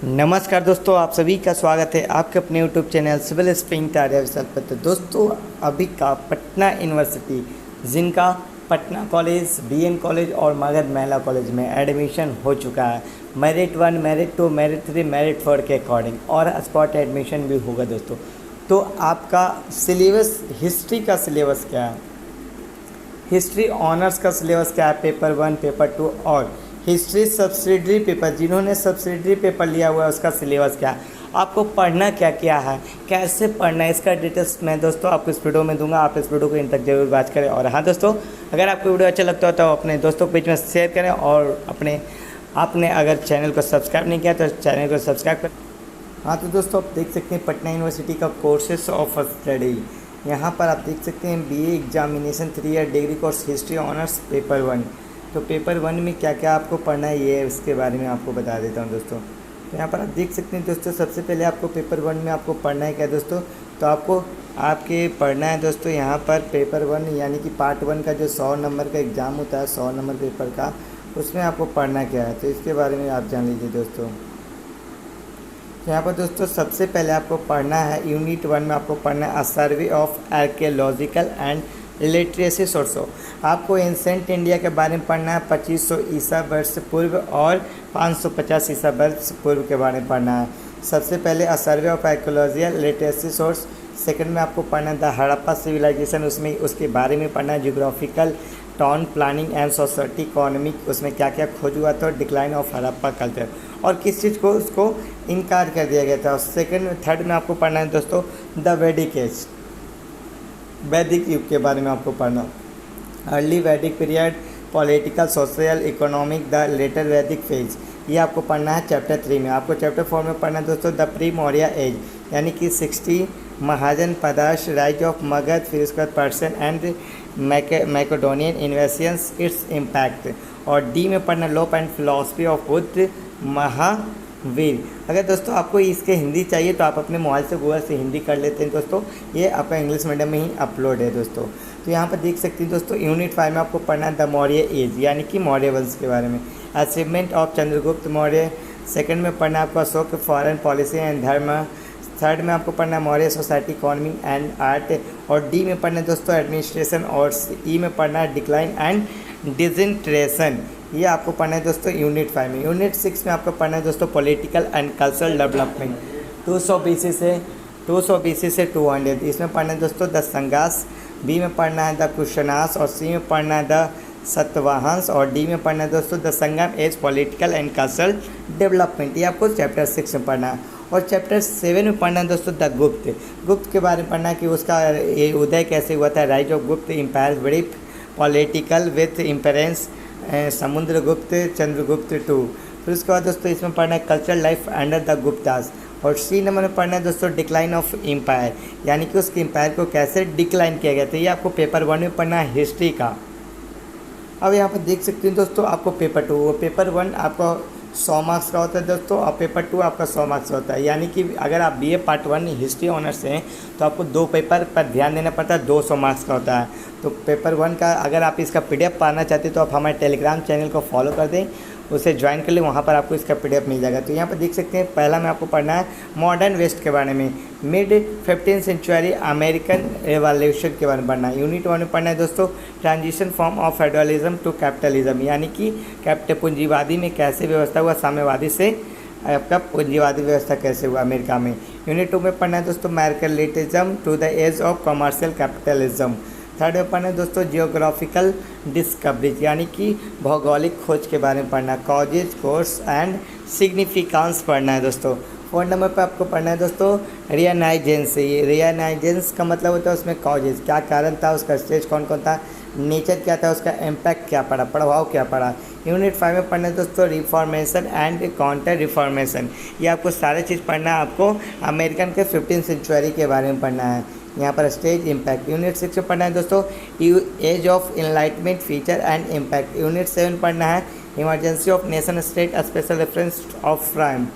नमस्कार दोस्तों, आप सभी का स्वागत है आपके अपने YouTube channel civil spring Arya Vishal पर। तो दोस्तों, अभी का पटना यूनिवर्सिटी जिनका पटना कॉलेज, बीएन कॉलेज और मगध महिला कॉलेज में एडमिशन हो चुका है। मेरिट 1, मेरिट 2, मेरिट 3, मेरिट 4 के अकॉर्डिंग और स्पॉट एडमिशन भी होगा दोस्तों। तो आपका सिलेबस, हिस्ट्री का सिलेबस क्या है, हिस्ट्री ऑनर्स का सिलेबस क्या है, पेपर 1, पेपर 2 और हिस्ट्री सब्सिडरी पेपर, जिन्होंने सब्सिडरी पेपर लिया हुआ है उसका सिलेबस क्या है, आपको पढ़ना क्या क्या है, कैसे पढ़ना है, इसका डिटेल्स मैं दोस्तों आपको इस वीडियो में दूंगा। आप इस वीडियो को इन तक जरूर वॉच करें। और हाँ दोस्तों, अगर आपको वीडियो अच्छा लगता हो तो अपने दोस्तों के बीच में शेयर करें और आपने अगर चैनल को सब्सक्राइब नहीं किया तो चैनल को सब्सक्राइब करें। हाँ तो दोस्तों, आप देख सकते हैं पटना यूनिवर्सिटी का कोर्सेस ऑफ स्टडी। यहाँ पर आप देख सकते हैं BA examination 3 year degree course history honours paper 1। तो पेपर 1 में क्या क्या आपको पढ़ना है ये इसके बारे में आपको बता देता हूँ दोस्तों। तो यहाँ पर आप देख सकते हैं दोस्तों, सबसे पहले आपको पेपर 1 में आपको पढ़ना है क्या दोस्तों, तो आपके पढ़ना है दोस्तों यहाँ पर पेपर 1 यानी कि पार्ट 1 का जो 100 नंबर का एग्ज़ाम होता है, 100 नंबर पेपर का, उसमें आपको पढ़ना क्या है, तो इसके बारे में आप जान लीजिए दोस्तों। तो यहाँ पर दोस्तों सबसे पहले आपको पढ़ना है यूनिट 1 में आपको पढ़ना है a survey of archaeological and literacy सोर्सों। आपको एंसेंट इंडिया के बारे में पढ़ना है, 2500 ईसा वर्ष पूर्व और 550 ईसा वर्ष पूर्व के बारे में पढ़ना है। सबसे पहले a survey of archaeological literacy source. Second में आपको पढ़ना है द हड़प्पा सिविलाइजेशन, उसमें उसके बारे में पढ़ना है। Geographical town planning and society economic, उसमें क्या क्या खोज हुआ था, डिक्लाइन ऑफ हड़प्पा कल्चर और किस चीज़ को उसको इनकार कर दिया गया था। थर्ड में आपको पढ़ना है दोस्तों द वैदिक एज, वैदिक युग के बारे में आपको पढ़ना। अर्ली वैदिक period, political, social, economic, the later Vedic phase, ये आपको पढ़ना है चैप्टर 3 में। आपको चैप्टर 4 में पढ़ना है दोस्तों द प्री मौर्य एज, यानी कि 60 महाजन पदार्श, राइज ऑफ मगध, फिर उसके बाद पर्सन एंड मैकेडोनियन इन्वेशंस, इट्स इम्पैक्ट। और डी में पढ़ना law and philosophy of Buddha Mahavir. अगर दोस्तों आपको इसके हिंदी चाहिए तो आप अपने मोबाइल से गूगल से हिंदी कर लेते हैं दोस्तों, ये आपका इंग्लिश मीडियम में ही अपलोड है दोस्तों। तो यहाँ पर देख सकते हैं दोस्तों यूनिट 5 में आपको पढ़ना है द मौर्य एज, यानी कि मौर्य वंश के बारे में। Achievement of Chandragupta Maurya. Second में पढ़ना है आपको अशोक फॉरेन पॉलिसी एंड धर्म। थर्ड में आपको पढ़ना है Maurya society economy and art. और डी में पढ़ना है दोस्तों एडमिनिस्ट्रेशन। और ई में पढ़ना है डिक्लाइन एंड डिसइंट्रेशन, ये आपको पढ़ना है दोस्तों यूनिट 5 में। यूनिट 6 में आपको पढ़ना है दोस्तों political and cultural development, 200 BC से 200, इसमें पढ़ना है दोस्तों द संघास। बी में पढ़ना है द कुशनास और सी में पढ़ना है द सतवाहंस और डी में पढ़ना है दोस्तों the Sangam age political and cultural development, ये आपको चैप्टर 6 में पढ़ना है। और चैप्टर 7 में पढ़ना है दोस्तों द गुप्त के बारे में पढ़ना है कि उसका ये उदय कैसे हुआ था, rise of Gupta empire, brief political with इम्पेरेंस, समुद्रगुप्त, चंद्रगुप्त 2। फिर उसके बाद दोस्तों इसमें पढ़ना है cultural life under the Guptas. और सी नंबर में पढ़ना है दोस्तों डिक्लाइन ऑफ एम्पायर, यानी कि उसके एम्पायर को कैसे डिक्लाइन किया गया था, ये आपको पेपर 1 में पढ़ना है हिस्ट्री का। अब यहाँ पर देख सकते हैं दोस्तों आपको पेपर 2, पेपर 1 आपका 100 मार्क्स का होता है दोस्तों और पेपर 2 आपका 100 मार्क्स का होता है। यानी कि अगर आप बीए पार्ट 1 हिस्ट्री ऑनर्स हैं तो आपको 2 पेपर पर ध्यान देना पड़ता है, 200 मार्क्स का होता है। तो पेपर 1 का अगर आप इसका PDF पाना चाहते हैं तो आप हमारे टेलीग्राम चैनल को फॉलो कर दें, उसे ज्वाइन कर लें, वहाँ पर आपको इसका PDF मिल जाएगा। तो यहाँ पर देख सकते हैं पहला में आपको पढ़ना है मॉडर्न वेस्ट के बारे में, mid 15th century American revolution के बारे में पढ़ना है। यूनिट 1 में पढ़ना है दोस्तों transition form of federalism to capitalism, यानी कि पूंजीवादी में कैसे व्यवस्था हुआ, साम्यवादी से आपका पूंजीवादी व्यवस्था कैसे हुआ अमेरिका में। यूनिट 2 में पढ़ना है दोस्तों mercantilism to the age of commercial capitalism. Third में पढ़ना है दोस्तों जियोग्राफिकल डिस्कवरीज, यानी कि भौगोलिक खोज के बारे में पढ़ना, कॉजेज, कोर्स एंड सिग्निफिकेंस पढ़ना है दोस्तों। 4 नंबर पर आपको पढ़ना है दोस्तों रियनाइजेंस। रियनाइजेंस का मतलब होता है उसमें कॉजेज, क्या कारण था, उसका स्टेज कौन कौन था, नेचर क्या था, उसका इम्पैक्ट क्या पड़ा, प्रभाव क्या पड़ा। यूनिट 5 में पढ़ना है दोस्तों रिफॉर्मेशन एंड काउंटर रिफॉर्मेशन, ये आपको सारे चीज़ पढ़ना है। आपको अमेरिकन के 15th सेंचुरी के बारे में पढ़ना है, यहाँ पर स्टेज इम्पैक्ट। यूनिट 6 में पढ़ना है दोस्तों age of enlightenment feature and impact. Unit 7 पढ़ना है emergency of nation state special reference of फ्राइम।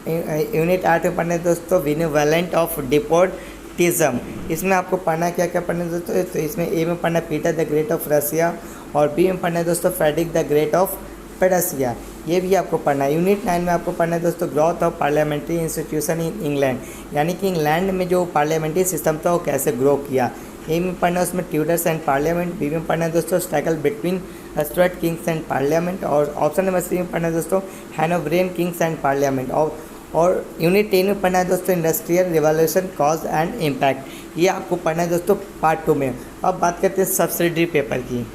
यूनिट 8 में पढ़ना है दोस्तों विनिवेलेंट ऑफ डिपोटिज्म, इसमें आपको पढ़ना क्या क्या पढ़ना है दोस्तों, तो इसमें ए में पढ़ना Peter the Great of Russia और बी में पढ़ना है दोस्तों Frederick the Great of Prussia. ये भी आपको पढ़ना है। यूनिट 9 में आपको पढ़ना है दोस्तों growth of parliamentary institution in England, यानी कि इंग्लैंड में जो पार्लियामेंट्री सिस्टम था वो कैसे ग्रो किया। ए में पढ़ना है उसमें ट्यूडर्स एंड पार्लियामेंट। बी में पढ़ना है दोस्तों struggle between Stuart Kings and parliament. और ऑप्शन नंबर सी में पढ़ना है दोस्तों हैनोवरियन किंग्स एंड पार्लियामेंट। और यूनिट 10 में पढ़ना है दोस्तों industrial revolution cause and impact. ये आपको पढ़ना है दोस्तों पार्ट 2 में। अब बात करते हैं सब्सिडरी पेपर की।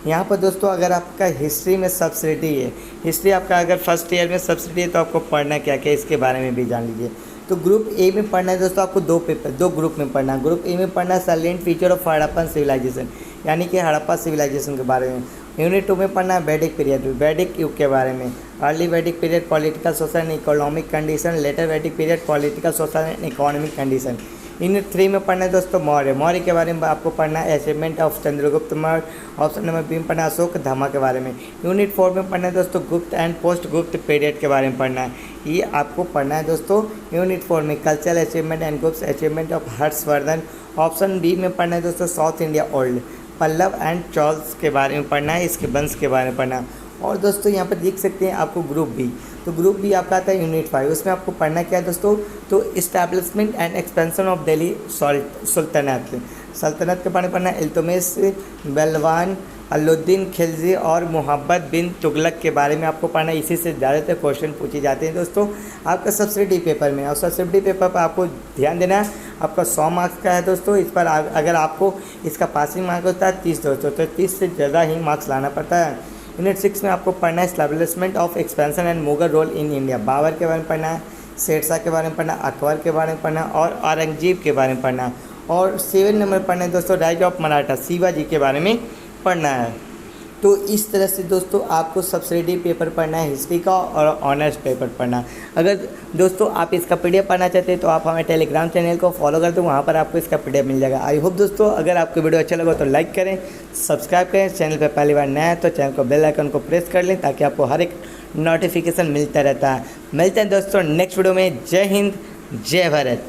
यहाँ पर दोस्तों अगर आपका हिस्ट्री में सब्सिडी है, हिस्ट्री आपका अगर फर्स्ट ईयर में सब्सिडी है तो आपको पढ़ना क्या क्या इसके बारे में भी जान लीजिए। तो ग्रुप ए में पढ़ना है दोस्तों आपको दो ग्रुप में पढ़ना है। ग्रुप ए में पढ़ना है silent feature of Harappan civilisation, यानी कि हड़प्पा सिविलाइजेशन के बारे में। यूनिट 2 में पढ़ना है वैदिक पीरियड, वैदिक युग के बारे में। अर्ली वैदिक period political social and economic condition, later Vedic period political social and economic condition. Unit 3 में पढ़ना है दोस्तों मौर्य के बारे में आपको पढ़ना है achievement of Chandragupta Maurya. Option number B में पढ़ना है अशोक धामा के बारे में। यूनिट 4 में पढ़ना है दोस्तों गुप्त एंड पोस्ट गुप्त पीरियड के बारे में पढ़ना है। ये आपको पढ़ना है दोस्तों यूनिट 4 में cultural achievement and Gupta achievement of Harshvardhan. Option B में पढ़ना है दोस्तों south India old, Pallava and Cholas के बारे में पढ़ना है, इसके वंश के बारे में पढ़ना है। और दोस्तों यहाँ पर देख सकते हैं आपको ग्रुप बी, तो ग्रुप बी आपका आता है यूनिट 5। उसमें आपको पढ़ना क्या है दोस्तों, तो establishment and expansion of Delhi सल्तनत, सल्तनत के बारे में पढ़ना है। इल्तुतमिश, बलवान, अलाउद्दीन खिलजी और मोहम्मद बिन तुगलक के बारे में आपको पढ़ना है। इसी से ज़्यादातर क्वेश्चन पूछे जाते हैं दोस्तों आपका सब्सिडी पेपर में। और सब्सिडी पेपर पर आपको ध्यान देना है, आपका 100 मार्क्स का है दोस्तों। इस पर अगर आपको इसका पासिंग मार्क होता है 30 दोस्तों, तो 30 से ज़्यादा ही मार्क्स लाना पड़ता है। यूनिट 6 में आपको पढ़ना है establishment of expansion and Mughal rule in India, Babur के बारे में पढ़ना है, शेरशाह के बारे में पढ़ना, अकबर के बारे में पढ़ना और औरंगजेब के बारे में पढ़ना। और 7 नंबर पढ़ना है दोस्तों राइज ऑफ मराठा, शिवाजी के बारे में पढ़ना है। तो इस तरह से दोस्तों आपको सब्सिडी पेपर पढ़ना है, हिस्ट्री का और ऑनर्स पेपर पढ़ना। अगर दोस्तों आप इसका पीडीएफ पढ़ना चाहते हैं तो आप हमें टेलीग्राम चैनल को फॉलो कर दो, वहाँ पर आपको इसका पीडीएफ मिल जाएगा। आई होप दोस्तों अगर आपको वीडियो अच्छा लगा तो लाइक करें, सब्सक्राइब करें, चैनल पर पहली बार नया है तो चैनल को बेल आइकन को प्रेस कर लें ताकि आपको हर एक नोटिफिकेशन मिलता रहता है। मिलते हैं दोस्तों नेक्स्ट वीडियो में। जय हिंद, जय भारत।